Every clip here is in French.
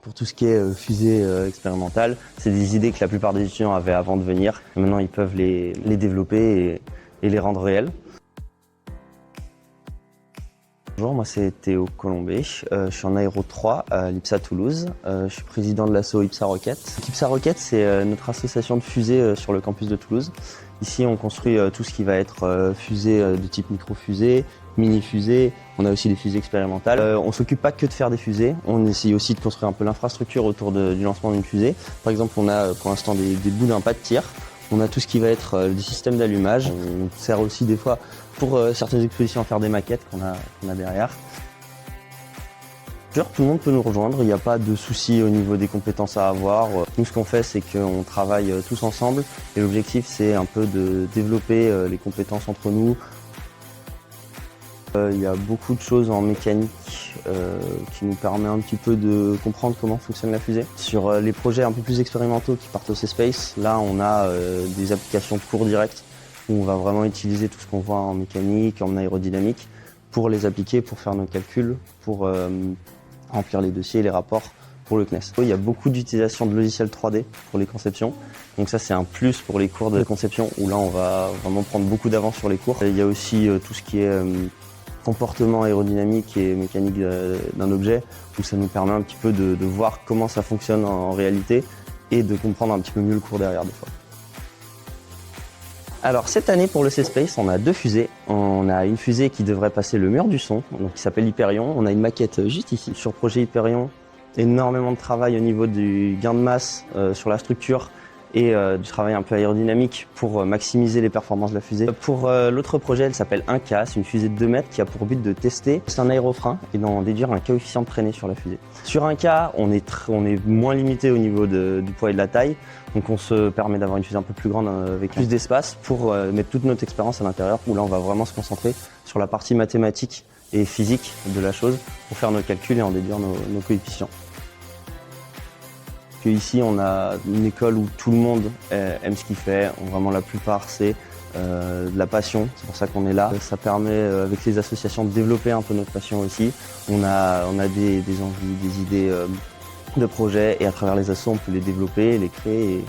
Pour tout ce qui est fusée expérimentale, c'est des idées que la plupart des étudiants avaient avant de venir. Et maintenant, ils peuvent les développer et les rendre réelles. Bonjour, moi c'est Théo Colombet, je suis en Aéro 3 à l'IPSA Toulouse. Je suis président de l'asso IPSA Rocket. IPSA Rocket, c'est notre association de fusées sur le campus de Toulouse. Ici, on construit tout ce qui va être fusée de type micro-fusée, mini-fusée. On a aussi des fusées expérimentales. On s'occupe pas que de faire des fusées, on essaye aussi de construire un peu l'infrastructure autour du lancement d'une fusée. Par exemple, on a pour l'instant des bouts d'un pas de tir. On a tout ce qui va être des systèmes d'allumage. On sert aussi des fois pour certaines expositions à faire des maquettes qu'on a derrière. Tout le monde peut nous rejoindre, il n'y a pas de souci au niveau des compétences à avoir. Nous, ce qu'on fait, c'est qu'on travaille tous ensemble et l'objectif, c'est un peu de développer les compétences entre nous. Il y a beaucoup de choses en mécanique qui nous permet un petit peu de comprendre comment fonctionne la fusée. Sur les projets un peu plus expérimentaux qui partent au C-Space, là on a des applications cours directes où on va vraiment utiliser tout ce qu'on voit en mécanique, en aérodynamique pour les appliquer, pour faire nos calculs, pour remplir les dossiers, les rapports pour le CNES. Il y a beaucoup d'utilisation de logiciels 3D pour les conceptions. Donc ça c'est un plus pour les cours de conception où là on va vraiment prendre beaucoup d'avance sur les cours. Il y a aussi tout ce qui est comportement aérodynamique et mécanique d'un objet où ça nous permet un petit peu de voir comment ça fonctionne en réalité et de comprendre un petit peu mieux le cours derrière des fois. Alors cette année pour le C-Space, on a deux fusées. On a une fusée qui devrait passer le mur du son, donc qui s'appelle Hyperion. On a une maquette juste ici. Sur le projet Hyperion, énormément de travail au niveau du gain de masse sur la structure et du travail un peu aérodynamique pour maximiser les performances de la fusée. Pour l'autre projet, elle s'appelle 1K, c'est une fusée de 2 mètres qui a pour but de tester un aérofrein et d'en déduire un coefficient de traînée sur la fusée. Sur 1K, on est moins limité au niveau du poids et de la taille, donc on se permet d'avoir une fusée un peu plus grande avec plus d'espace pour mettre toute notre expérience à l'intérieur, où là on va vraiment se concentrer sur la partie mathématique et physique de la chose pour faire nos calculs et en déduire nos coefficients. Ici, on a une école où tout le monde aime ce qu'il fait. Vraiment, la plupart, c'est de la passion. C'est pour ça qu'on est là. Ça permet, avec les associations, de développer un peu notre passion aussi. On a des envies, des idées de projets et à travers les assos, on peut les développer, les créer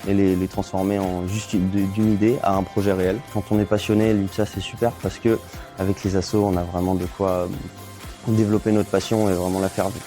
et les transformer en juste d'une idée à un projet réel. Quand on est passionné, l'IPSA, c'est super parce que avec les assos, on a vraiment de quoi développer notre passion et vraiment la faire vivre.